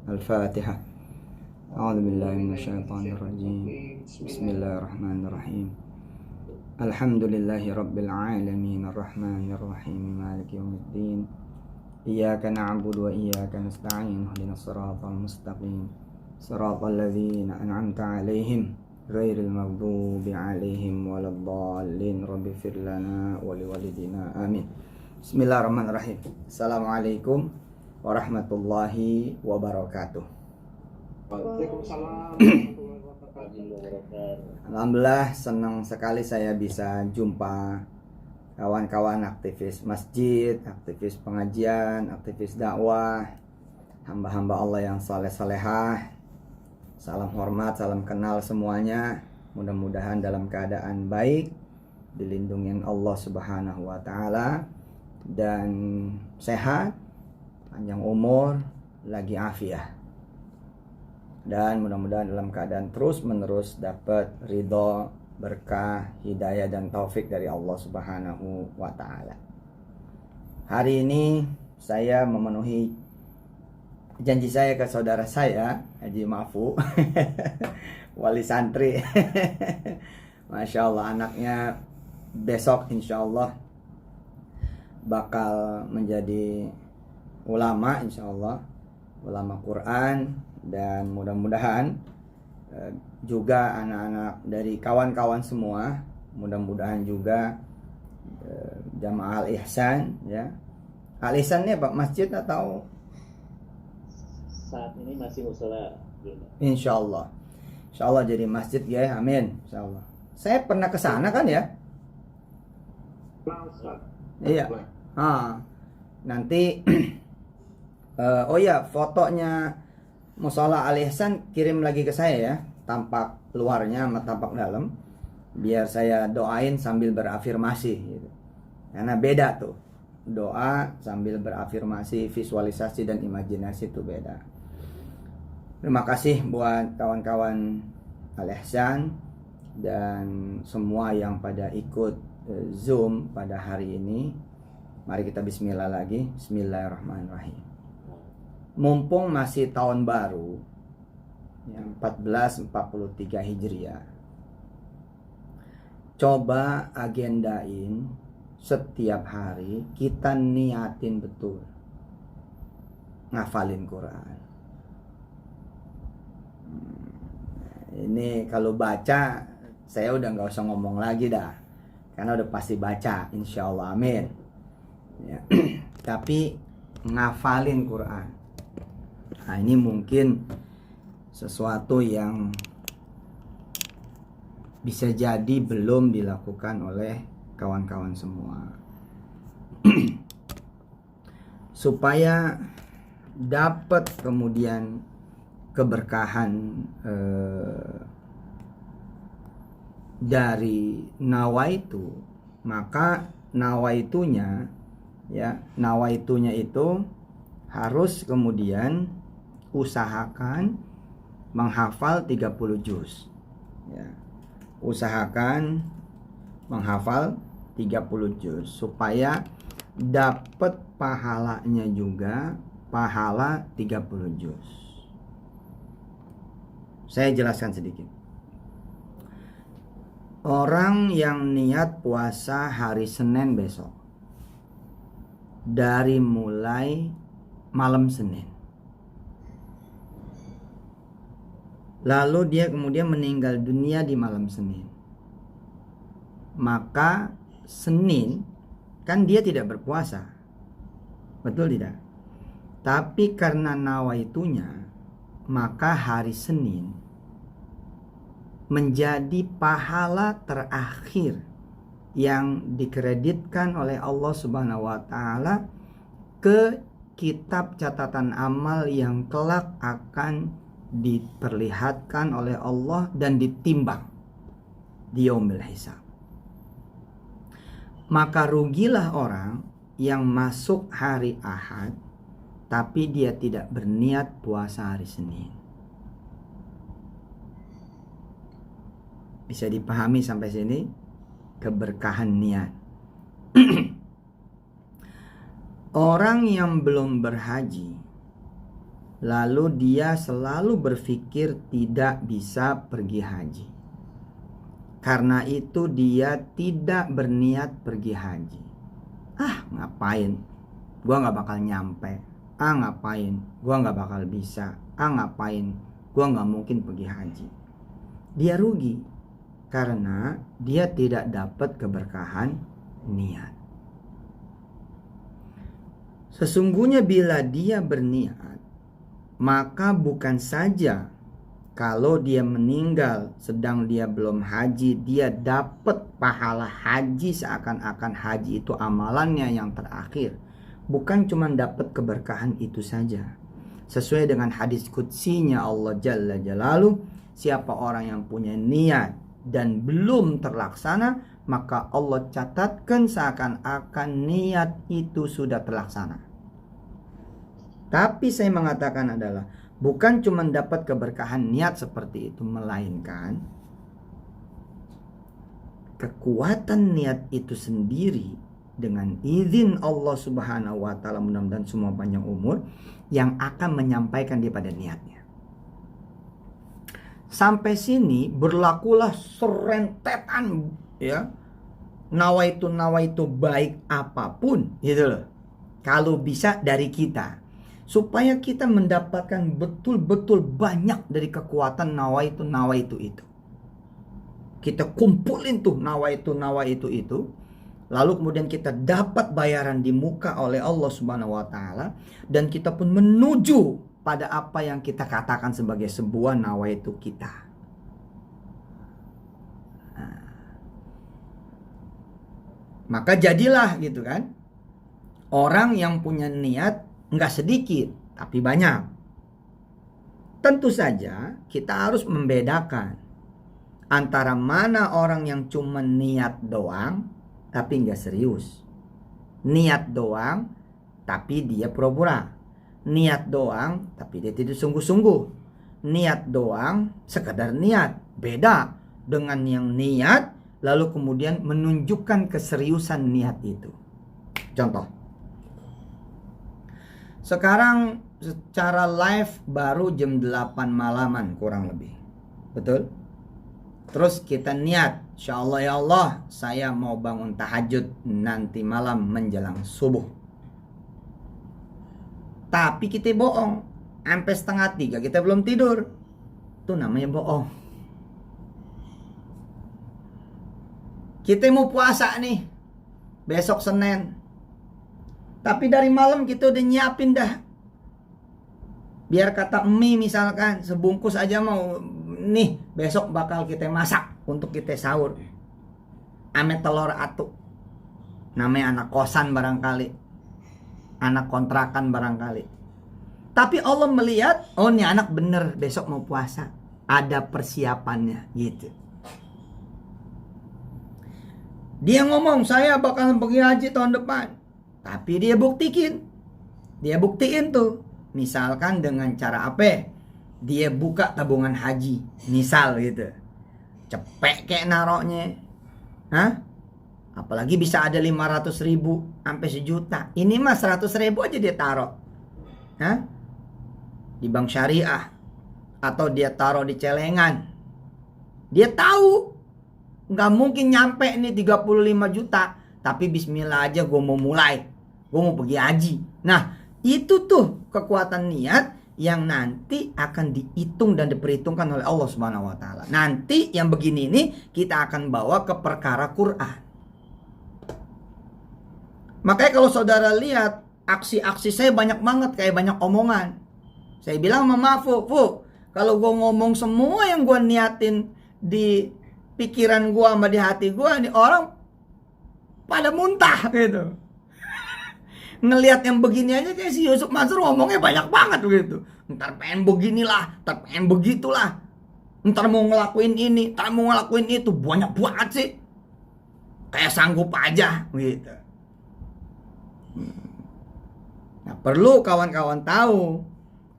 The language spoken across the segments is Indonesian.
Al-Fatihah. A'udzu billahi minasyaitonir rajim. Bismillahirrahmanirrahim. Alhamdulillahi rabbil alamin arrahmanir rahim maliki yaumiddin. Iyyaka na'budu wa iyyaka nasta'in ihdinas siratal mustaqim. Siratal ladzina an'amta 'alaihim ghairil maghdubi 'alaihim waladdallin. Rabbighfir lana wa liwalidina. Amin. Bismillahirrahmanirrahim. Assalamualaikum warahmatullahi wabarakatuh. Waalaikumsalam. Alhamdulillah, senang sekali saya bisa jumpa kawan-kawan aktivis masjid, aktivis pengajian, aktivis dakwah, hamba-hamba Allah yang saleh-salehah. Salam hormat, salam kenal semuanya. Mudah-mudahan dalam keadaan baik, dilindungi Allah Subhanahu wa taala dan sehat, panjang umur, lagi afiah. Dan mudah-mudahan dalam keadaan terus-menerus dapat ridho, berkah, hidayah dan taufik dari Allah Subhanahu wa taala. Hari ini saya memenuhi janji saya ke saudara saya, Haji Mafu, wali santri. Masya Allah, anaknya besok insya Allah bakal menjadi ulama, insya Allah ulama Quran. Dan mudah-mudahan juga anak-anak dari kawan-kawan semua, mudah-mudahan juga Jamaah Al-Ihsan, ya. Al-Ihsan ini apa, masjid atau Saat ini masih mushola. insya Allah jadi masjid ya, amin, insya Allah. Saya pernah ke sana kan ya. Iya. Nanti oh ya, fotonya Mushola Al-Ihsan kirim lagi ke saya ya, tampak luarnya sama tampak dalam, biar saya doain sambil berafirmasi gitu. Karena beda tuh, doa sambil berafirmasi, visualisasi dan imajinasi itu beda. Terima kasih buat kawan-kawan Al-Ihsan dan semua yang pada ikut Zoom pada hari ini. Mari kita bismillah lagi. Bismillahirrahmanirrahim. Mumpung masih tahun baru yang 1443 Hijriah, coba agendain setiap hari kita niatin betul ngafalin Quran. Ini kalau baca saya udah nggak usah ngomong lagi dah, karena udah pasti baca, insya Allah, amin ya. Tapi ngafalin Quran, nah ini mungkin sesuatu yang bisa jadi belum dilakukan oleh kawan-kawan semua. Supaya dapat kemudian keberkahan dari nawaitu, maka nawaitunya ya, nawaitunya itu harus kemudian usahakan menghafal 30 juz ya. Usahakan menghafal 30 juz supaya dapat pahalanya juga, pahala 30 juz. Saya jelaskan sedikit. Orang yang niat puasa hari Senin besok, dari mulai malam Senin, lalu dia kemudian meninggal dunia di malam Senin, maka Senin kan dia tidak berpuasa, betul tidak? Tapi karena nawaitunya, maka hari Senin menjadi pahala terakhir yang dikreditkan oleh Allah Subhanahu wa taala ke kitab catatan amal yang kelak akan diperlihatkan oleh Allah dan ditimbang di yaumil hisab. Maka rugilah orang yang masuk hari Ahad tapi dia tidak berniat puasa hari Senin. Bisa dipahami sampai sini keberkahan niat. Orang yang belum berhaji lalu dia selalu berpikir tidak bisa pergi haji. Karena itu dia tidak berniat pergi haji. Ngapain? Gua nggak bakal nyampe. Ngapain? Gua nggak bakal bisa. Ngapain? Gua nggak mungkin pergi haji. Dia rugi karena dia tidak dapat keberkahan niat. Sesungguhnya bila dia berniat, maka bukan saja kalau dia meninggal sedang dia belum haji, dia dapat pahala haji seakan-akan haji itu amalannya yang terakhir. Bukan cuma dapat keberkahan itu saja. Sesuai dengan hadis qudsinya Allah Jalla Jalaluh, siapa orang yang punya niat dan belum terlaksana, maka Allah catatkan seakan-akan niat itu sudah terlaksana. Tapi saya mengatakan adalah bukan cuma dapat keberkahan niat seperti itu, melainkan kekuatan niat itu sendiri dengan izin Allah Subhanahu wa taala, mudah-mudahan semua panjang umur, yang akan menyampaikan dia pada niatnya. Sampai sini berlakulah serentetan ya. Nawaitu baik apapun gitu loh. Kalau bisa dari kita, supaya kita mendapatkan betul-betul banyak dari kekuatan nawaitu itu. Kita kumpulin tuh nawaitu itu. Lalu kemudian kita dapat bayaran di muka oleh Allah Subhanahu wa taala, dan kita pun menuju pada apa yang kita katakan sebagai sebuah nawaitu kita. Maka jadilah gitu kan, orang yang punya niat nggak sedikit, tapi banyak. Tentu saja kita harus membedakan antara mana orang yang cuma niat doang, tapi nggak serius. Niat doang, tapi dia pura-pura. Niat doang, tapi dia tidak sungguh-sungguh. Niat doang, sekadar niat. Beda dengan yang niat, lalu kemudian menunjukkan keseriusan niat itu. Contoh. Sekarang secara live baru jam 8 malaman kurang lebih. Betul? Terus kita niat, insya Allah ya Allah, saya mau bangun tahajud nanti malam menjelang subuh. Tapi kita bohong, sampai 2:30 kita belum tidur. Itu namanya bohong. Kita mau puasa nih, besok Senin. Tapi dari malam kita udah nyiapin dah. Biar kata mie misalkan, sebungkus aja mau. Nih, besok bakal kita masak untuk kita sahur. Ame telur atu. Namanya anak kosan barangkali. Anak kontrakan barangkali. Tapi Allah melihat, oh ini anak bener besok mau puasa. Ada persiapannya gitu. Dia ngomong, saya bakal pergi haji tahun depan. Tapi dia buktiin tuh. Misalkan dengan cara apa? Dia buka tabungan haji, misal gitu. Cepet kayak naroknya. Apalagi bisa ada 500.000 sampai 1 juta. Ini mah 100.000 aja dia taruh. Di bank syariah. Atau dia taruh di celengan. Dia tahu nggak mungkin nyampe nih 35 juta. Tapi bismillah aja gue mau mulai. Gue mau pergi haji. Nah, itu tuh kekuatan niat yang nanti akan dihitung dan diperhitungkan oleh Allah Subhanahu wa taala. Nanti yang begini ini kita akan bawa ke perkara Quran. Makanya kalau saudara lihat aksi-aksi saya banyak banget, kayak banyak omongan. Saya bilang sama Fu, kalau gue ngomong semua yang gue niatin di pikiran gue sama di hati gue, nih orang pada muntah gitu. Ngelihat yang begini aja kayak si Yusuf Mansur ngomongnya banyak banget gitu. Ntar pengen beginilah, ntar pengen begitulah, ntar mau ngelakuin ini, ntar mau ngelakuin itu, banyak banget sih. Kayak sanggup aja gitu. Nah, perlu kawan-kawan tahu,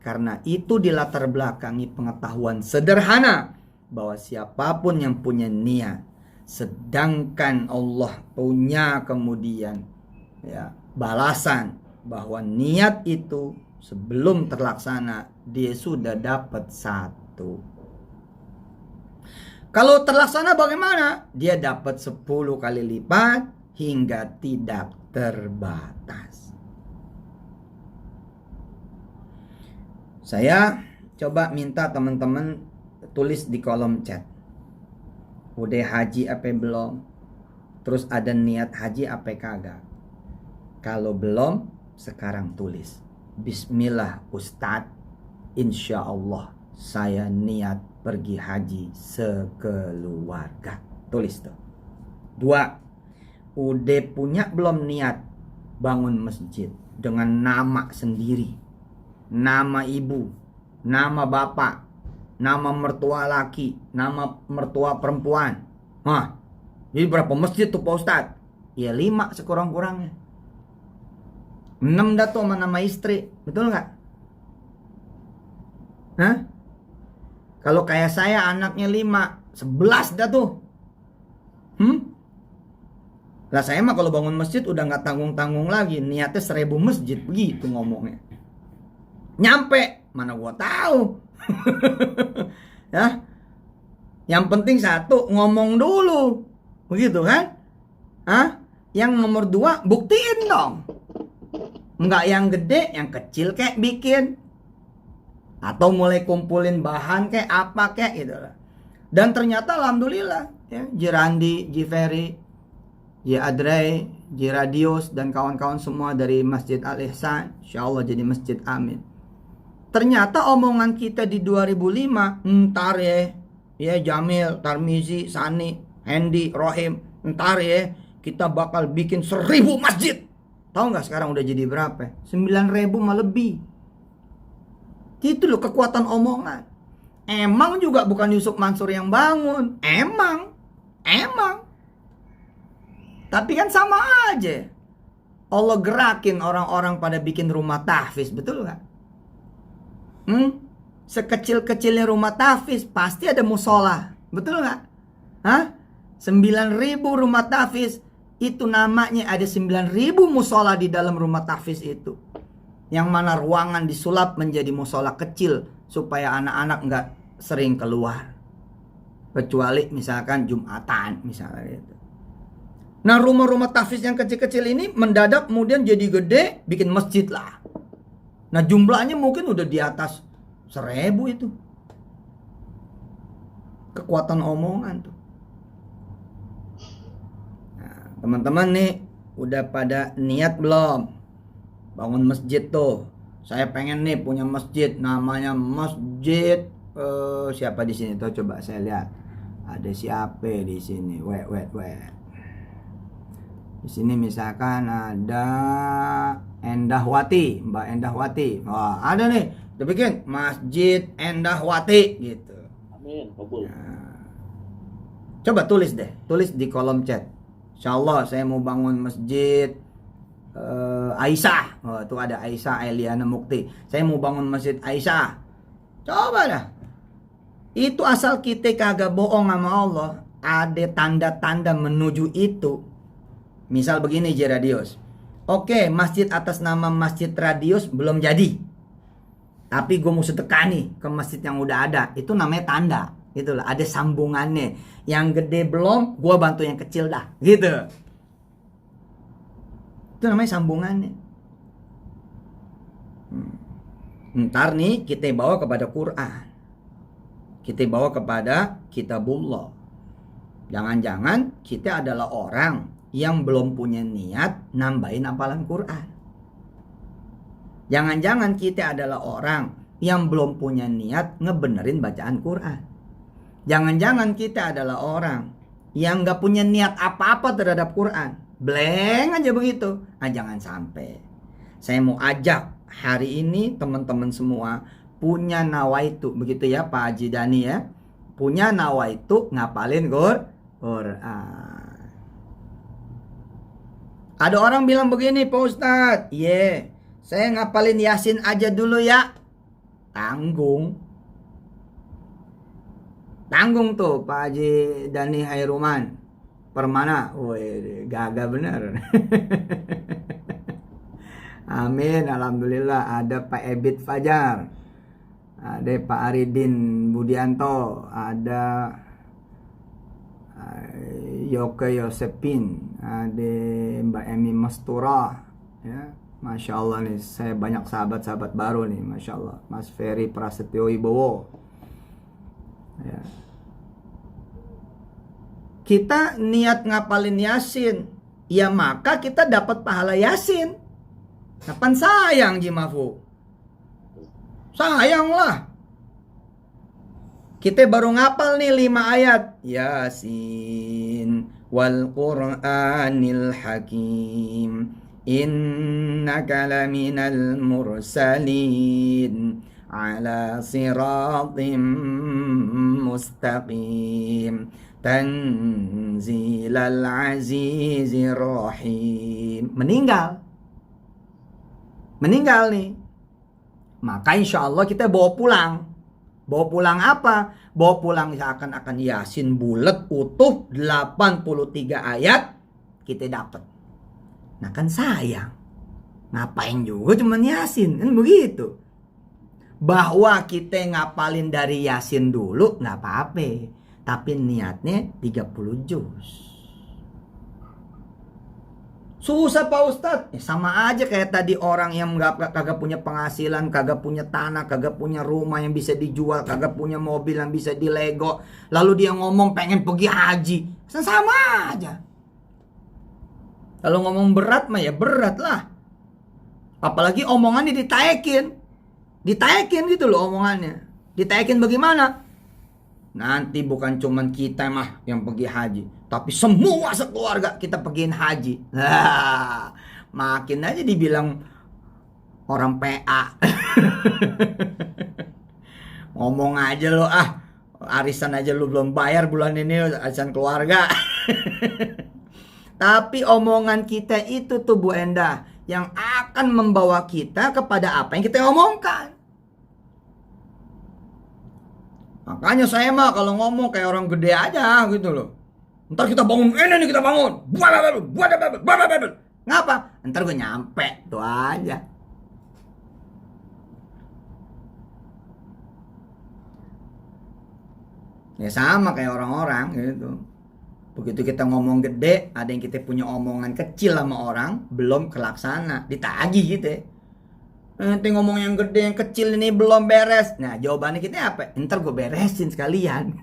karena itu dilatar belakangi pengetahuan sederhana bahwa siapapun yang punya niat, sedangkan Allah punya kemudian ya balasan bahwa niat itu sebelum terlaksana, dia sudah dapat 1. Kalau terlaksana bagaimana? Dia dapat 10 kali lipat hingga tidak terbatas. Saya coba minta teman-teman tulis di kolom chat. Udah haji apa belum? Terus ada niat haji apa kagak? Kalau belum, sekarang tulis. Bismillah Ustadz, insya Allah saya niat pergi haji sekeluarga. Tulis tuh. 2. Udah punya belum niat bangun masjid dengan nama sendiri, nama ibu, nama bapak, nama mertua laki, nama mertua perempuan. Jadi berapa masjid tuh Pak Ustadz? Ya 5 sekurang-kurangnya. 6 dah tuh sama nama istri. Betul nggak? Kalau kayak saya anaknya 5, 11 dah tuh. Lah saya mah kalau bangun masjid udah nggak tanggung-tanggung lagi. Niatnya 1000 masjid. Begitu ngomongnya. Nyampe. Mana gua tahu. Ya. Yang penting 1, ngomong dulu. Begitu kan? Yang nomor 2, buktiin dong. Enggak yang gede, yang kecil kayak bikin. Atau mulai kumpulin bahan kayak apa kayak gitu lah. Dan ternyata alhamdulillah ya, Jirandi, Jiferi, Adrei, Jiradius dan kawan-kawan semua dari Masjid Al-Ihsan, insyaallah jadi masjid amin. Ternyata omongan kita di 2005, entar ya Jamil, Tarmizi, Sani, Hendy, Rohim, entar ya kita bakal bikin 1000 masjid. Tahu nggak sekarang udah jadi berapa? 9.000 mah lebih. Itu loh kekuatan omongan. Emang juga bukan Yusuf Mansur yang bangun. Emang. Tapi kan sama aja. Allah gerakin orang-orang pada bikin rumah tahfiz, betul nggak? Sekecil-kecilnya rumah tahfiz pasti ada musola, betul nggak? 9.000 rumah tahfiz. Itu namanya ada 9.000 musola di dalam rumah tahfiz itu. Yang mana ruangan disulap menjadi musola kecil supaya anak-anak nggak sering keluar. Kecuali misalkan Jumatan misalnya gitu. Nah rumah-rumah tahfiz yang kecil-kecil ini mendadak kemudian jadi gede, bikin masjid lah. Nah jumlahnya mungkin udah di atas 1.000 itu. Kekuatan omongan tuh. Teman-teman nih udah pada niat belum bangun masjid tuh? Saya pengen nih punya masjid namanya Masjid siapa di sini tuh, coba saya lihat. Ada siapa di sini? Wait. Di sini misalkan ada Endahwati, Mbak Endahwati. Wah, ada nih. Kita bikin Masjid Endahwati gitu. Amin, kabul. Nah, coba tulis deh, tulis di kolom chat. Insyaallah saya mau bangun masjid Aisyah. Oh, tuh ada Aisyah Eliana Mukti. Saya mau bangun masjid Aisyah. Coba dah. Itu asal kita kagak bohong sama Allah, ada tanda-tanda menuju itu. Misal begini Jiradius. Oke, masjid atas nama Masjid Radius belum jadi. Tapi gue mau sedekah nih ke masjid yang udah ada. Itu namanya tanda. Itulah ada sambungannya. Yang gede belum, gue bantu yang kecil dah. Gitu. Itu namanya sambungannya. Ntar nih kita bawa kepada Quran. Kita bawa kepada Kitabullah. Jangan-jangan kita adalah orang yang belum punya niat nambahin hafalan Quran. Jangan-jangan kita adalah orang yang belum punya niat ngebenerin bacaan Quran. Jangan-jangan kita adalah orang yang gak punya niat apa-apa terhadap Quran. Blank aja begitu. Jangan sampai. Saya mau ajak hari ini teman-teman semua punya nawaitu. Begitu ya Pak Haji Dani ya. Punya nawaitu ngapalin Quran. Ada orang bilang begini Pak Ustadz. Saya ngapalin Yasin aja dulu ya. Tanggung tuh Pak Haji Dani Hairuman Permana. Woi, gagah bener. Amin, alhamdulillah. Ada Pak Ebit Fajar, ada Pak Aridin Budianto, ada Yoke Yosepin, ada Mbak Emi Mastura, ya. Masya Allah nih, saya banyak sahabat-sahabat baru nih, Masya Allah. Mas Ferry Prasetyo Wibowo, ya. Kita niat ngapalin Yasin, ya maka kita dapat pahala Yasin. Kapan sayang Jimafu? Sayanglah. Kita baru ngapal nih 5 ayat. Yasin wal Qur'anil Hakim. Innaka laminal mursalin ala siratim mustaqim. Tanzilal azizir rahim. Meninggal nih. Maka insya Allah kita bawa pulang. Bawa pulang apa? Bawa pulang seakan-akan Yasin bulat utuh 83 ayat kita dapat. Nah kan sayang. Ngapain juga cuman Yasin, kan begitu. Bahwa kita ngapalin dari Yasin dulu nggak apa-apa. Tapi niatnya 30 juz. Susah Pak Ustadz, ya, sama aja kayak tadi orang yang kagak punya penghasilan, kagak punya tanah, kagak punya rumah yang bisa dijual, kagak punya mobil yang bisa dilego, lalu dia ngomong pengen pergi haji, sama aja. Kalau ngomong berat mah ya berat lah, apalagi omongannya ditaekin gitu loh omongannya, ditaekin bagaimana? Nanti bukan cuman kita mah yang pergi haji, tapi semua sekeluarga kita pergiin haji. Nah, makin aja dibilang orang PA. Ngomong aja lo arisan aja lu belum bayar bulan ini, arisan keluarga. Tapi omongan kita itu tuh Bu Endah yang akan membawa kita kepada apa yang kita omongkan. Makanya saya mah kalau ngomong kayak orang gede aja gitu loh. Ntar kita bangun, ini nih kita bangun. Ngapa? Ntar gue nyampe, tuh aja. Ya sama kayak orang-orang gitu. Begitu kita ngomong gede, ada yang kita punya omongan kecil sama orang, belum kelaksana, ditagih gitu ya. Nanti ngomong yang gede, yang kecil ini belum beres. Nah jawabannya kita apa? Ntar gue beresin sekalian.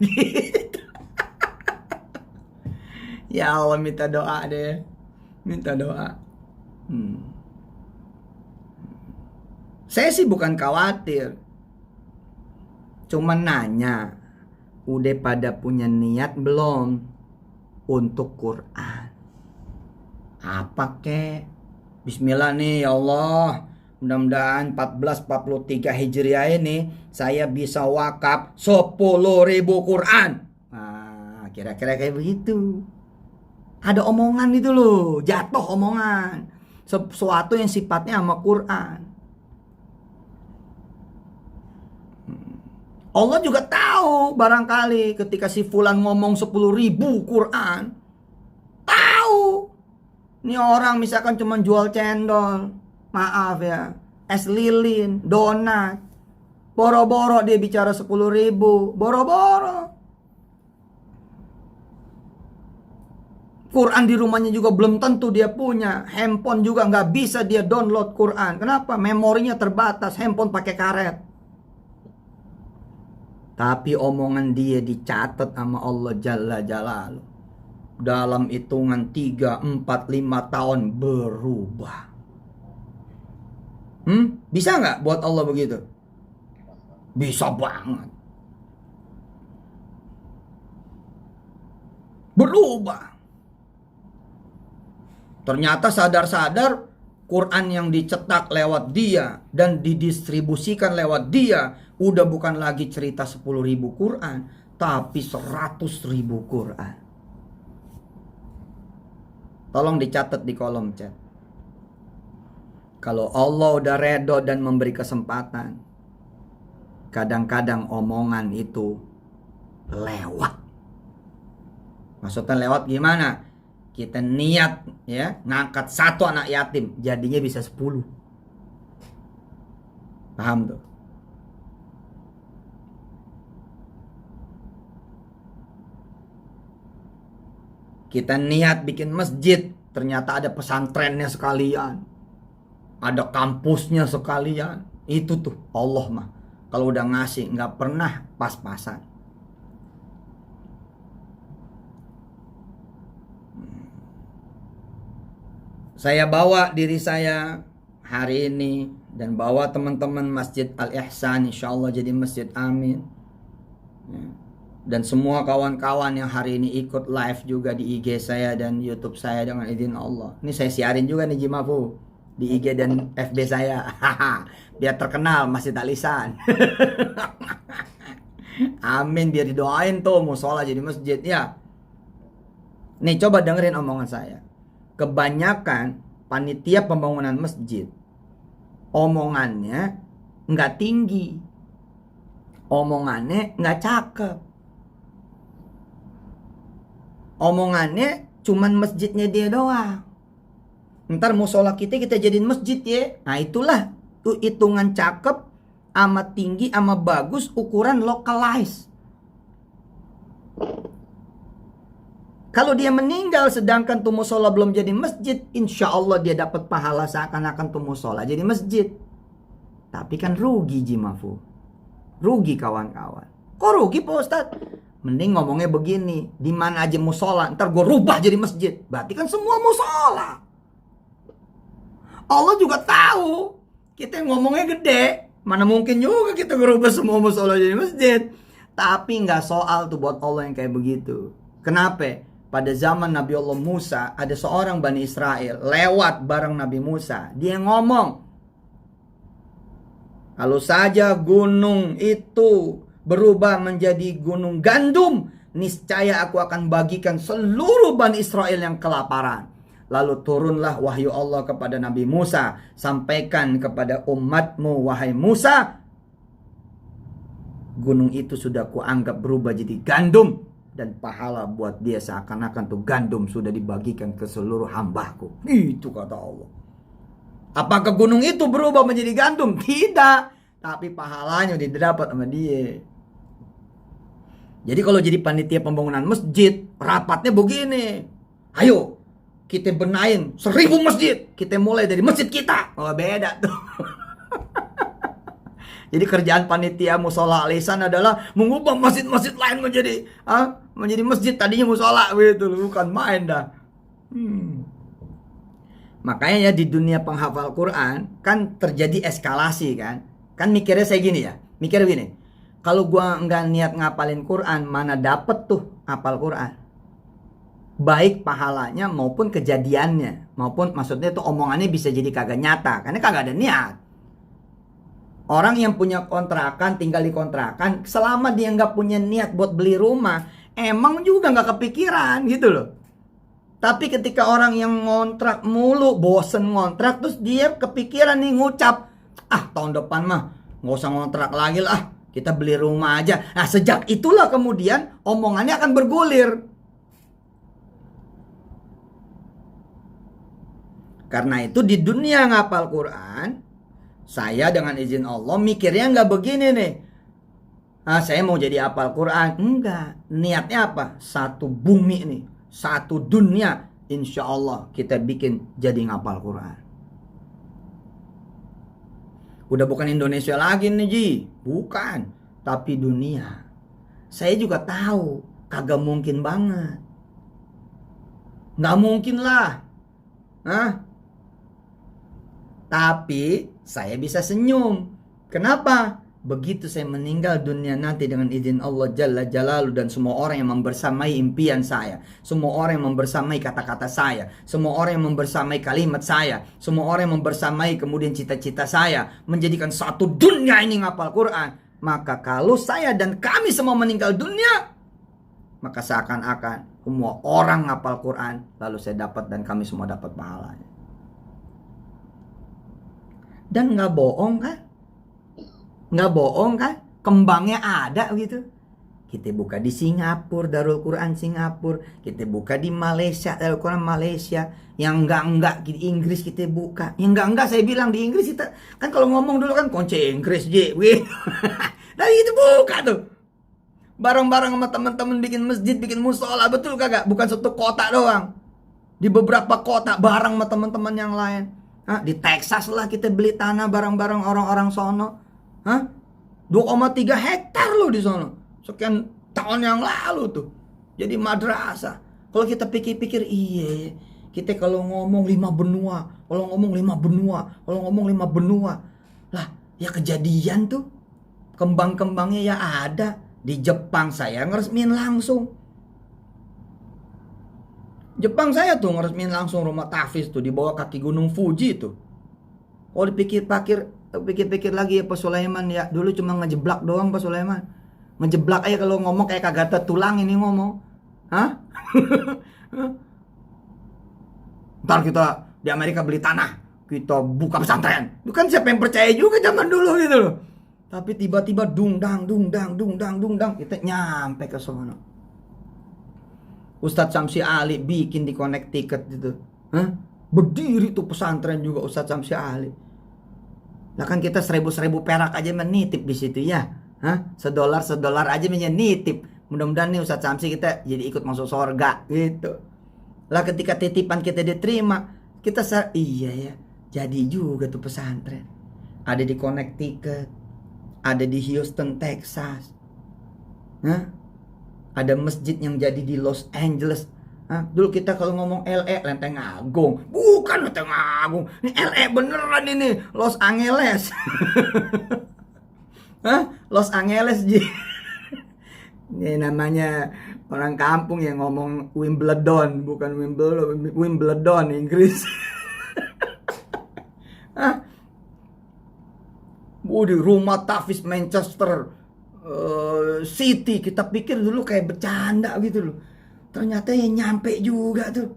Ya Allah, minta doa deh. Minta doa. Saya sih bukan khawatir, cuman nanya, udah pada punya niat belum untuk Quran? Apa kek? Bismillah nih ya Allah, mudah-mudahan 1443 Hijriah ini saya bisa wakaf 10.000 Quran. Nah, kira-kira kayak begitu. Ada omongan itu loh, jatuh omongan. Sesuatu yang sifatnya sama Quran. Allah juga tahu barangkali ketika si fulan ngomong 10.000 Quran. Tahu. Ini orang misalkan cuma jual cendol. Maaf ya, es lilin, donat. Boro-boro dia bicara 10.000, boro-boro. Quran di rumahnya juga belum tentu dia punya. Handphone juga nggak bisa dia download Quran. Kenapa? Memorinya terbatas, handphone pakai karet. Tapi omongan dia dicatat sama Allah Jalla Jalaluh. Dalam hitungan 3, 4, 5 tahun berubah. Bisa nggak buat Allah begitu? Bisa banget. Berubah. Ternyata sadar-sadar Quran yang dicetak lewat dia dan didistribusikan lewat dia udah bukan lagi cerita 10.000 Quran, tapi 100.000 Quran. Tolong dicatat di kolom chat. Kalau Allah udah redo dan memberi kesempatan, kadang-kadang omongan itu lewat. Maksudnya lewat gimana? Kita niat ya ngangkat 1 anak yatim, jadinya bisa 10. Paham tuh? Kita niat bikin masjid, ternyata ada pesantrennya sekalian, ada kampusnya sekalian. Itu tuh Allah mah, kalau udah ngasih nggak pernah pas-pasan. Saya bawa diri saya hari ini dan bawa teman-teman Masjid Al-Ihsan, insya Allah jadi masjid, amin. Dan semua kawan-kawan yang hari ini ikut live juga di IG saya dan YouTube saya dengan izin Allah. Ini saya siarin juga nih Jimafu di IG dan FB saya. Biar terkenal Masjid Al-Ihsan. Amin, biar didoain tuh musola jadi masjid ya. Nih coba dengerin omongan saya. Kebanyakan panitia pembangunan masjid omongannya nggak tinggi, omongannya nggak cakep, omongannya cuman masjidnya dia doang. Ntar musola kita jadiin masjid ya. Nah itulah tuh hitungan cakep, amat tinggi, amat bagus, ukuran localize. Kalau dia meninggal sedangkan tuh musola belum jadi masjid, insya Allah dia dapat pahala seakan-akan tuh musola jadi masjid. Tapi kan rugi Jimafu. Rugi kawan-kawan. Kok rugi Pak Ustadz? Mending ngomongnya begini, di mana aja musola, ntar gue rubah jadi masjid. Berarti kan semua musola. Allah juga tahu kita ngomongnya gede. Mana mungkin juga kita ngerubah semua musola jadi masjid. Tapi nggak soal tuh buat Allah yang kayak begitu. Kenapa? Pada zaman Nabi Allah Musa, ada seorang Bani Israel lewat bareng Nabi Musa. Dia ngomong, kalau saja gunung itu berubah menjadi gunung gandum, niscaya aku akan bagikan seluruh Bani Israel yang kelaparan. Lalu turunlah wahyu Allah kepada Nabi Musa, sampaikan kepada umatmu wahai Musa, gunung itu sudah kuanggap berubah jadi gandum, dan pahala buat dia seakan-akan tuh gandum sudah dibagikan ke seluruh hambaku. Itu kata Allah. Apakah gunung itu berubah menjadi gandum? Tidak. Tapi pahalanya udah didapat sama dia. Jadi kalau jadi panitia pembangunan masjid, rapatnya begini. Ayo, kita benahin 1000 masjid. Kita mulai dari masjid kita. Oh beda tuh. Jadi kerjaan panitia musola Al-Ihsan adalah mengubah masjid-masjid lain menjadi masjid tadinya musola gitu, bukan main dah. Makanya ya di dunia penghafal Quran kan terjadi eskalasi kan. Kan mikirnya saya gini ya, mikirnya gini. Kalau gua nggak niat ngapalin Quran, mana dapet tuh hafal Quran? Baik pahalanya maupun kejadiannya, maupun maksudnya tuh omongannya bisa jadi kagak nyata, karena kagak ada niat. Orang yang punya kontrakan, tinggal di kontrakan, selama dia nggak punya niat buat beli rumah, emang juga nggak kepikiran gitu loh. Tapi ketika orang yang ngontrak mulu, bosen ngontrak, terus dia kepikiran nih ngucap, tahun depan mah nggak usah ngontrak lagi lah, kita beli rumah aja. Nah sejak itulah kemudian omongannya akan bergulir. Karena itu di dunia ngapal Quran, saya dengan izin Allah mikirnya nggak begini nih. Saya mau jadi hafal Quran. Enggak. Niatnya apa? Satu bumi nih. Satu dunia. Insya Allah kita bikin jadi ngapal Quran. Udah bukan Indonesia lagi nih Ji. Bukan. Tapi dunia. Saya juga tahu. Kagak mungkin banget. Nggak mungkin lah. Tapi saya bisa senyum. Kenapa? Begitu saya meninggal dunia nanti dengan izin Allah Jalla Jalaluhu, dan semua orang yang membersamai impian saya, semua orang yang membersamai kata-kata saya, semua orang yang membersamai kalimat saya, semua orang yang membersamai kemudian cita-cita saya, menjadikan satu dunia ini ngapal Quran. Maka kalau saya dan kami semua meninggal dunia, maka seakan-akan semua orang ngapal Quran, lalu saya dapat dan kami semua dapat pahalanya. Dan nggak bohong kan? Nggak bohong kan? Kembangnya ada gitu. kita buka di Singapura, Darul Quran Singapura, kita buka di Malaysia, Darul Quran Malaysia, yang enggak di Inggris kita buka, yang enggak saya bilang di Inggris kita kan kalau ngomong dulu kan kunci Inggris gitu. Dari itu buka tuh, bareng-bareng sama teman-teman bikin masjid, bikin musola, betul kagak? Bukan satu kota doang, di beberapa kota bareng sama teman-teman yang lain. Di Texas lah kita beli tanah bareng-bareng orang-orang sono. 2,3 hektar loh di sono. Sekian tahun yang lalu tuh. Jadi madrasah. Kalau kita pikir-pikir, iya, kita kalau ngomong 5 benua, kalau ngomong 5 benua, kalau ngomong 5 benua. Lah, ya kejadian tuh. Kembang-kembangnya ya ada. Di Jepang saya ngeresmin langsung. Jepang saya tuh ngeresmin langsung rumah tahfiz tuh di bawah kaki Gunung Fuji tuh. Kalau pikir-pikir lagi ya Pak Sulaiman ya, dulu cuma ngejeblak doang Pak Sulaiman. Ngejeblak aja kalau ngomong kayak kagak ada tulang ini ngomong. Ntar kita di Amerika beli tanah, kita buka pesantren. Itu kan siapa yang percaya juga zaman dulu gitu loh. Tapi tiba-tiba dung dang, kita nyampe ke sono. Ustadz Samsi Ali bikin di Connecticut gitu. Berdiri tuh pesantren juga Ustadz Samsi Ali. Lah kan kita 1.000 perak aja menitip di situ ya. $1 aja nitip. Mudah-mudahan nih Ustadz Samsi kita jadi ikut masuk surga gitu. Lah ketika titipan kita diterima, kita iya ya, jadi juga tuh pesantren. Ada di Connecticut, ada di Houston, Texas. Ada masjid yang jadi di Los Angeles. Dulu kita kalau ngomong LA, Lenteng Agung. Bukan Lenteng Agung. Ini LA beneran ini. Los Angeles. Los Angeles. Ini namanya orang kampung yang ngomong Wimbledon. Bukan Wimbledon, Inggris. Di rumah tahfiz Manchester City, kita pikir dulu kayak bercanda gitu loh. Ternyata ya nyampe juga tuh.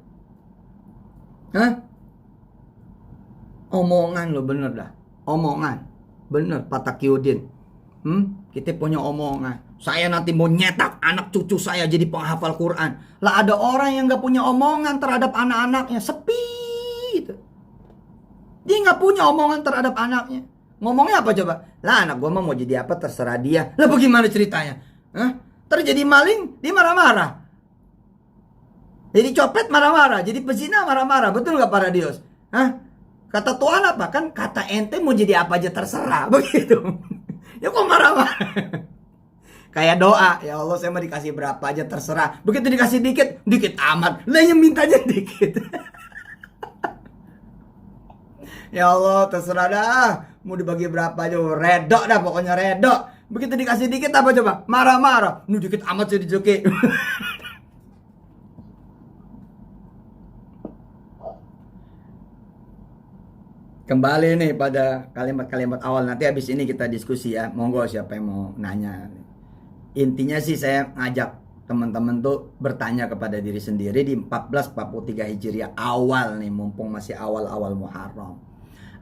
Omongan lo bener dah. Omongan. Bener Pak Taqiyuddin. Kita punya omongan. Saya nanti mau nyetak anak cucu saya jadi penghafal Quran. Lah ada orang yang gak punya omongan terhadap anak-anaknya. Sepi gitu. Dia gak punya omongan terhadap anaknya. Ngomongnya apa coba? Lah anak gua mau jadi apa terserah dia. Lah bagaimana ceritanya? Terjadi maling, dia marah-marah. Jadi copet marah-marah, jadi pezina marah-marah. Betul gak Pak Radius? Kata Tuhan apa? Kan kata ente mau jadi apa aja terserah. Begitu. Ya kok marah-marah? Kayak doa, ya Allah saya mau dikasih berapa aja terserah. Begitu dikasih dikit, dikit amat. Lah yang mintanya dikit. Ya Allah terserah dah. Mau dibagi berapa aja, redok dah pokoknya redok. Begitu dikasih dikit apa coba? Marah-marah. Dikit amat sih dijoki. Kembali nih pada kalimat-kalimat awal. Nanti habis ini kita diskusi ya. Monggo siapa yang mau nanya. Intinya sih saya ngajak teman-teman tuh bertanya kepada diri sendiri di 1443 Hijriah awal nih, mumpung masih awal-awal Muharram.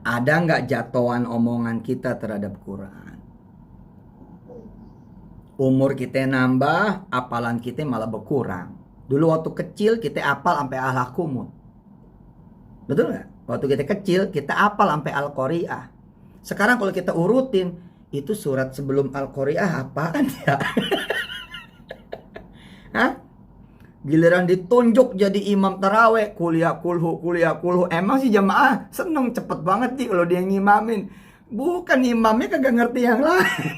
Ada nggak jatuhan omongan kita terhadap Quran? Umur kita nambah, apalan kita malah berkurang. Dulu waktu kecil kita apal sampai al-Hakumut. Betul nggak? Waktu kita kecil kita apal sampai Al-Qari'ah. Sekarang kalau kita urutin, itu surat sebelum Al-Qari'ah apaan ya? Giliran ditunjuk jadi imam taraweh, kuliah kulhu. Emang sih jamaah seneng cepet banget sih kalau dia ngimamin. Bukan imamnya kagak ngerti yang lain.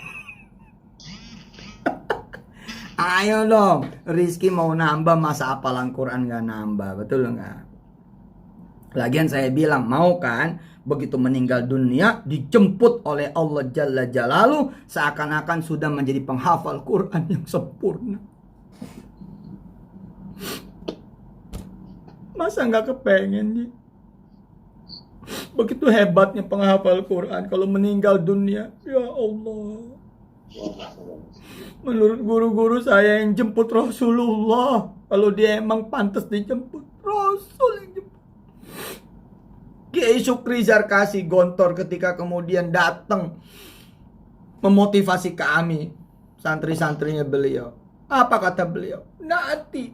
Ayo dong, Rizky mau nambah masa hafalan Quran gak nambah, betul nggak? Lagian saya bilang mau kan, begitu meninggal dunia dijemput oleh Allah Jalla Jalaluh seakan-akan sudah menjadi penghafal Quran yang sempurna. Masa nggak kepengen nih? Begitu hebatnya penghafal Quran kalau meninggal dunia. Ya Allah. Menurut guru-guru saya yang jemput Rasulullah, kalau dia emang pantas dijemput, Rasul yang jemput. Kiai Sukri Zarkasi Gontor ketika kemudian datang memotivasi kami, santri-santrinya beliau. Apa kata beliau? Nanti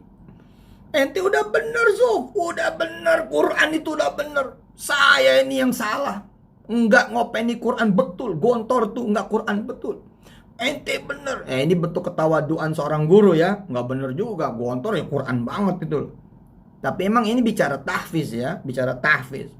ente udah bener, Sof. Udah bener. Quran itu udah bener. Saya ini yang salah. Enggak ngopeni Quran betul. Gontor tuh enggak Quran betul. Ente bener. Ini bentuk ketawaduan seorang guru ya. Enggak bener juga. Gontor ya Quran banget gitu loh. Tapi emang ini bicara tahfiz ya. Bicara tahfiz.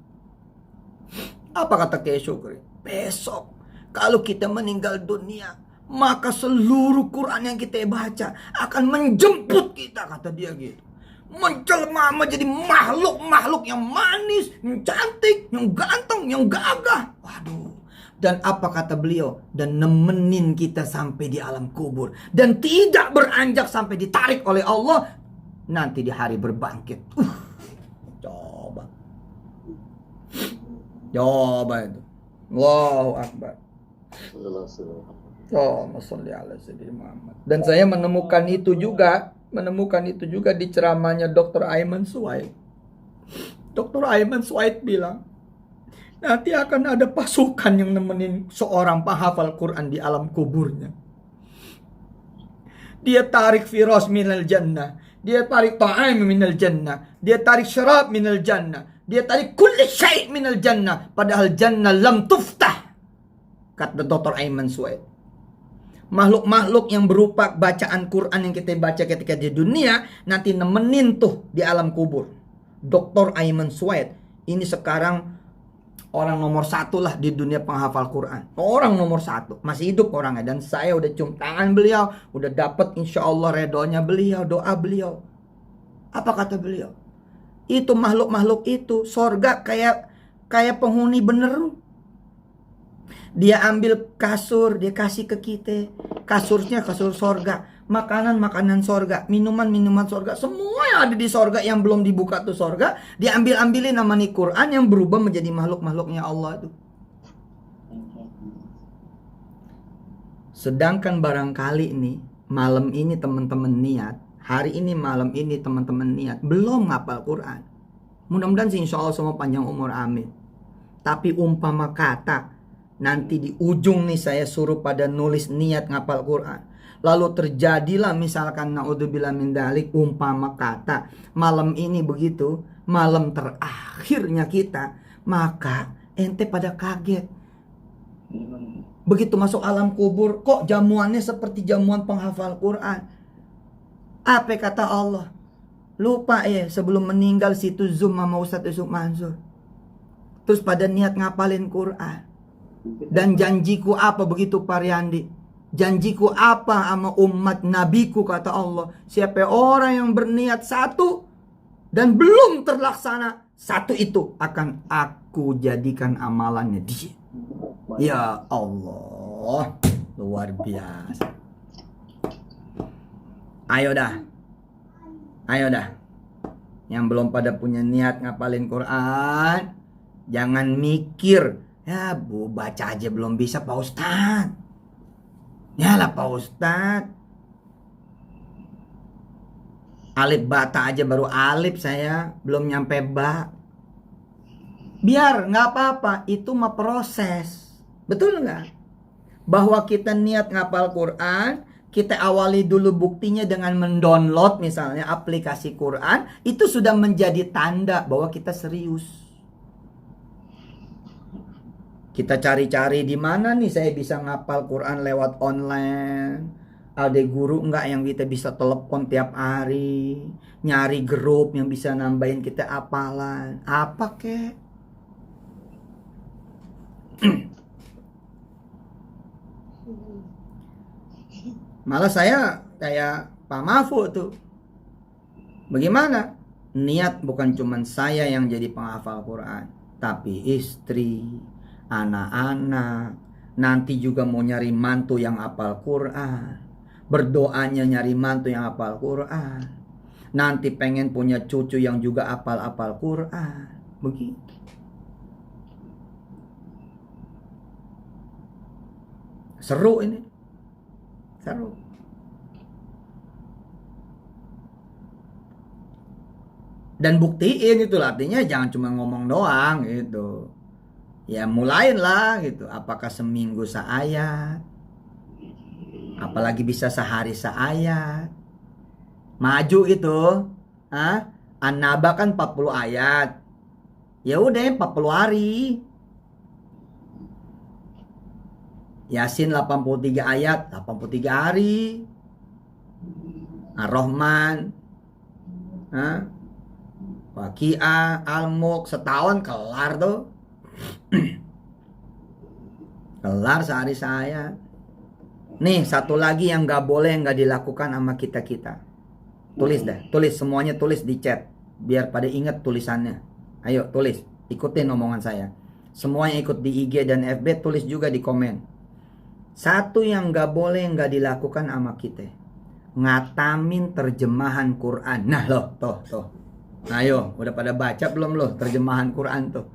Apa kata Kiai Syukri? Besok kalau kita meninggal dunia, maka seluruh Quran yang kita baca akan menjemput kita, kata dia gitu. Menjelma menjadi makhluk-makhluk yang manis, yang cantik, yang ganteng, yang gagah. Waduh. Dan apa kata beliau? Dan nemenin kita sampai di alam kubur. Dan tidak beranjak sampai ditarik oleh Allah nanti di hari berbangkit. Coba. Coba itu. Allahu Akbar. Allahumma sholli ala sayyidina Muhammad. Dan saya menemukan itu juga di ceramahnya Dr. Ayman Suwaid. Dr. Ayman Suwaid bilang, nanti akan ada pasukan yang nemenin seorang penghafal Quran di alam kuburnya. Dia tarik firas minal jannah, dia tarik ta'am minal jannah, dia tarik syarab minal jannah, dia tarik kulli syai' minal jannah, padahal jannah lam tuftah, kata Dr. Ayman Suwaid. Makhluk-makhluk yang berupa bacaan Quran yang kita baca ketika di dunia nanti nemenin tuh di alam kubur. Dr. Ayman Suwaid ini sekarang orang nomor 1 lah di dunia penghafal Quran. Orang nomor 1, masih hidup orangnya. Dan saya udah cium tangan beliau, udah dapat insya Allah redonya beliau, doa beliau. Apa kata beliau? Itu makhluk-makhluk itu sorga kayak penghuni bener. Dia ambil kasur, dia kasih ke kita. Kasurnya kasur sorga, makanan sorga, minuman sorga, semua yang ada di sorga yang belum dibuka tuh sorga, diambil-ambilin nama nih Quran yang berubah menjadi makhluk-makhluknya Allah itu. Sedangkan barangkali nih malam ini teman-teman niat, hari ini malam ini teman-teman niat belum ngapal Quran. Mudah-mudahan sih insya Allah semua panjang umur, amin. Tapi umpama kata nanti di ujung nih saya suruh pada nulis niat ngapal Quran, lalu terjadilah misalkan naudzubillah min dzalik, umpama kata malam ini begitu, malam terakhirnya kita, maka ente pada kaget. Begitu masuk alam kubur, kok jamuannya seperti jamuan penghafal Quran. Apa kata Allah? Lupa ya, sebelum meninggal situ Zoom sama Ustadz Yusuf Mansur, terus pada niat ngapalin Quran. Dan janjiku apa begitu Pak Riyandi? Janjiku apa sama umat nabiku, kata Allah? Siapa orang yang berniat satu dan belum terlaksana satu, itu akan aku jadikan amalannya dia. Ya Allah, luar biasa. Ayo dah. Yang belum pada punya niat ngapalin Quran, jangan mikir, ya bu baca aja belum bisa Pak Ustadz. Yalah Pak Ustadz, alif bata aja baru alif saya, belum nyampe ba. Biar nggak apa-apa, itu mah proses. Betul nggak? Bahwa kita niat ngapal Quran, kita awali dulu buktinya dengan mendownload misalnya aplikasi Quran, itu sudah menjadi tanda bahwa kita serius. Kita cari-cari di mana nih saya bisa ngapal Quran lewat online. Ada guru enggak yang kita bisa telepon tiap hari, nyari grup yang bisa nambahin kita hafalan. Apa kek? Malah saya kayak Pak Mahfud tuh. Bagaimana? Niat bukan cuma saya yang jadi penghafal Quran, tapi istri, anak-anak, nanti juga mau nyari mantu yang hafal Quran, berdoanya nyari mantu yang hafal Quran, nanti pengen punya cucu yang juga hafal Quran, begitu. Seru ini, seru. Dan buktiin itu, artinya jangan cuma ngomong doang gitu. Ya mulain lah gitu. Apakah seminggu seayat? Apalagi bisa sehari seayat? Maju itu. An-Naba kan 40 ayat. Ya udah 40 hari. Yasin 83 ayat, 83 hari. Ar-Rahman, Waqiah, Al-Mulk, setahun kelar tuh. Kelar sehari saya. Nih satu lagi yang gak boleh, yang gak dilakukan sama kita-kita. Tulis dah, tulis semuanya, tulis di chat. Biar pada ingat tulisannya. Ayo tulis, ikutin omongan saya. Semua yang ikut di IG dan FB tulis juga di komen. Satu yang gak boleh, yang gak dilakukan sama kita, ngatamin terjemahan Quran. Nah loh, tuh. Ayo, udah pada baca belum loh terjemahan Quran tuh?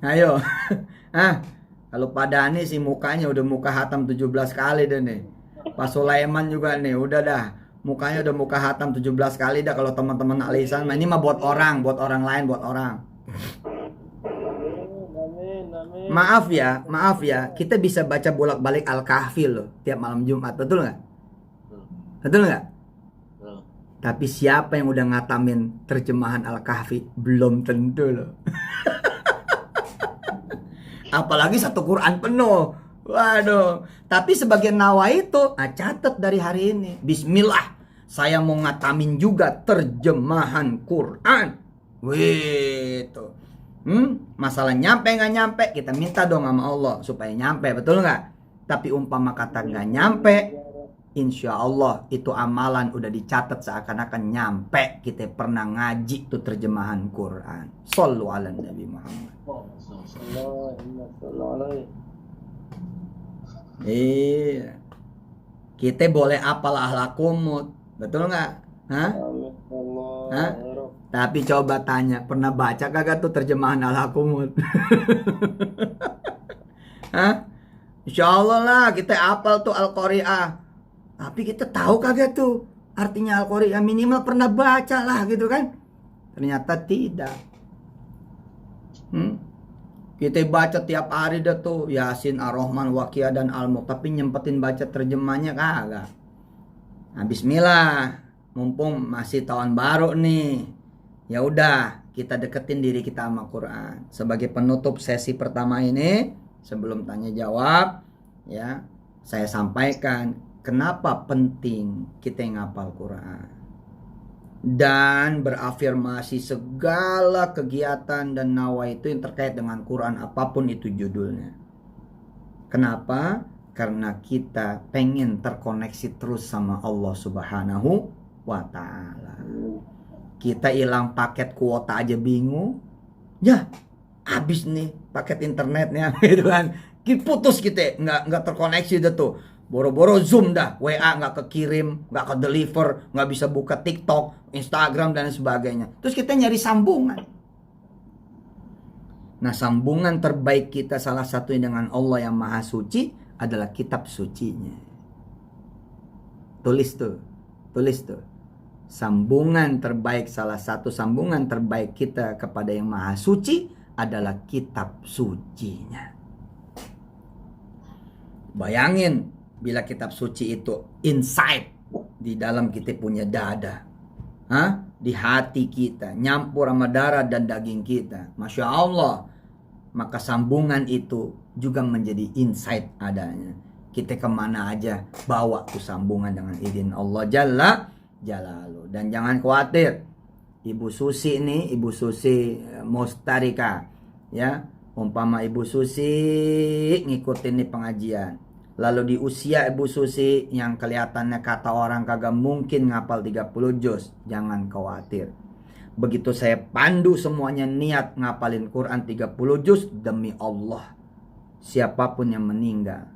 Ayo. Kalau pada nih si mukanya udah muka hatam 17 kali deh nih. Pak Sulaiman juga nih, udah dah. Mukanya udah muka hatam 17 kali dah kalau teman-teman Alisan. Ini mah buat orang lain, buat orang. Maaf ya, kita bisa baca bolak-balik Al-Kahfi loh tiap malam Jumat, betul nggak? Betul nggak? Tapi siapa yang udah ngatamin terjemahan Al-Kahfi? Belum tentu loh. Apalagi satu Quran penuh. Waduh. Tapi sebagai nawaitu, catat dari hari ini. Bismillah, saya mau ngatamin juga terjemahan Quran. Wih, tuh. Masalah nyampe nggak nyampe, kita minta dong sama Allah supaya nyampe, betul nggak? Tapi umpama kata nggak nyampe, insya Allah itu amalan udah dicatat seakan-akan nyampe. Kita pernah ngaji tuh terjemahan Quran. Shallu ala Nabi Muhammad. Iya. Kita boleh apal ahlakumut, betul nggak? Tapi coba tanya, pernah baca kagak tuh terjemahan ahlakumut? Insya Allah lah kita apal tuh Al-Qari'ah. Tapi kita tahu kagak tuh artinya Al-Qari'ah, minimal pernah baca lah gitu kan. Ternyata tidak. Kita baca tiap hari dah tuh Yasin, Ar-Rahman, Waqiah dan Al-Mulk, tapi nyempetin baca terjemahnya kagak. Nah, bismillah, mumpung masih tahun baru nih. Ya udah, kita deketin diri kita sama Quran. Sebagai penutup sesi pertama ini, sebelum tanya jawab, ya, saya sampaikan kenapa penting kita ngapal Quran dan berafirmasi segala kegiatan dan nawaitu yang terkait dengan Quran, apapun itu judulnya. Kenapa? Karena kita pengen terkoneksi terus sama Allah Subhanahu wa Ta'ala. Kita hilang paket kuota aja bingung. Ya, habis nih paket internetnya gitu kan. Putus kita, nggak terkoneksi dah tuh. Boro-boro Zoom dah, WA nggak kekirim, nggak ke deliver, nggak bisa buka TikTok, Instagram dan sebagainya. Terus kita nyari sambungan. Nah, sambungan terbaik kita salah satunya dengan Allah yang Maha Suci adalah kitab sucinya. Tulis tuh. Sambungan terbaik, salah satu sambungan terbaik kita kepada yang Maha Suci adalah kitab sucinya. Bayangin bila kitab suci itu inside di dalam kita punya dada, di hati kita, nyampur sama darah dan daging kita. Masya Allah. Maka sambungan itu juga menjadi insight adanya. Kita kemana aja bawa tuh sambungan dengan izin Allah Jalla Jalaluh. Dan jangan khawatir, Ibu Susi nih, Ibu Susi Mustarika, ya, umpama Ibu Susi ngikutin nih pengajian, lalu di usia Ibu Susi yang kelihatannya kata orang kagak mungkin ngapal 30 juz, jangan khawatir. Begitu saya pandu semuanya niat ngapalin Quran 30 juz, demi Allah, siapapun yang meninggal,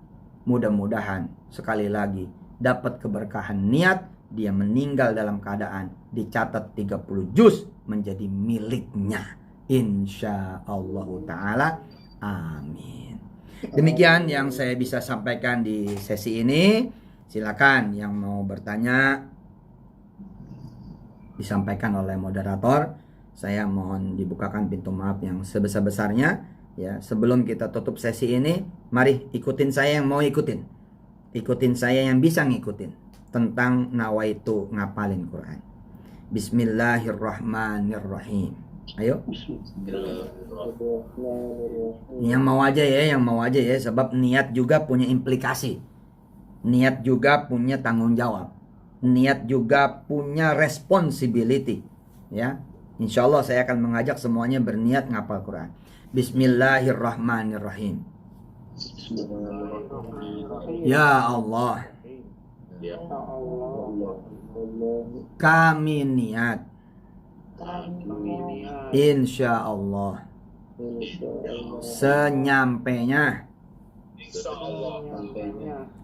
mudah-mudahan sekali lagi dapat keberkahan niat, dia meninggal dalam keadaan dicatat 30 juz menjadi miliknya, insya Allah Ta'ala. Amin. Demikian yang saya bisa sampaikan di sesi ini. Silakan yang mau bertanya disampaikan oleh moderator. Saya mohon dibukakan pintu maaf yang sebesar-besarnya. Ya, sebelum kita tutup sesi ini, mari ikutin saya yang mau ikutin. Ikutin saya yang bisa ngikutin. tentang nawaitu ngapalin Quran. Bismillahirrahmanirrahim. Ayo. Yang mau aja ya, sebab niat juga punya implikasi. Niat juga punya tanggung jawab. Niat juga punya responsibility. Ya. Insya Allah saya akan mengajak semuanya berniat ngapal Quran. Bismillahirrahmanirrahim. Ya Allah, kami niat, insya Allah, senyampainya,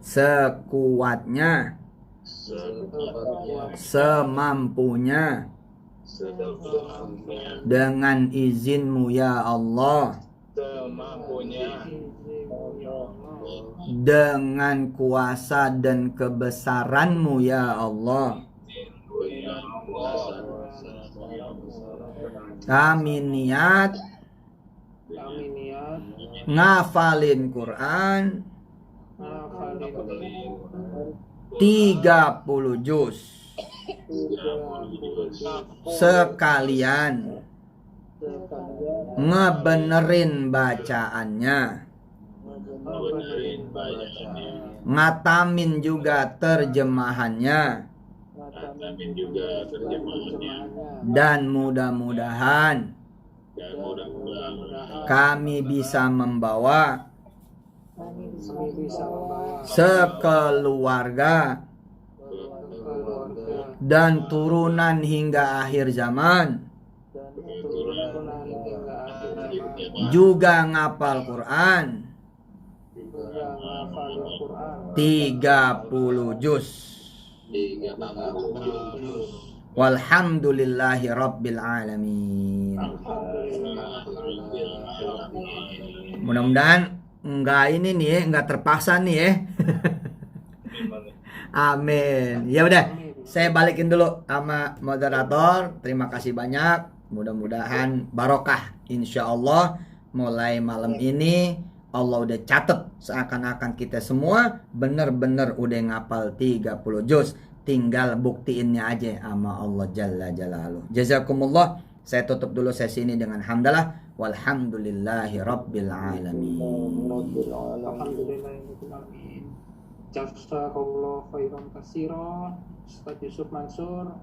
sekuatnya, semampunya, dengan izinmu ya Allah, dengan kuasa dan kebesaranmu ya Allah, kami niat ngafalin Quran 30 juz sekalian ngebenerin bacaannya, ngatamin juga terjemahannya, dan mudah-mudahan kami bisa membawa sekeluarga dan turunan hingga akhir zaman juga ngapal Quran 30 juz. Walhamdulillahi rabbil alamin. Mudah-mudahan enggak terpaksa nih ya. Amin. Ya udah, saya balikin dulu sama moderator. Terima kasih banyak. Mudah-mudahan barokah. Insya Allah mulai malam ini Allah udah catet seakan-akan kita semua bener-bener udah ngapal 30 juz. Tinggal buktiinnya aja sama Allah Jalla Jalaluh. Jazakumullah. Saya tutup dulu sesi ini dengan hamdalah. Walhamdulillahi rabbil alamin. Jazakallahu khairan katsiran. Ustaz Yusuf Mansur.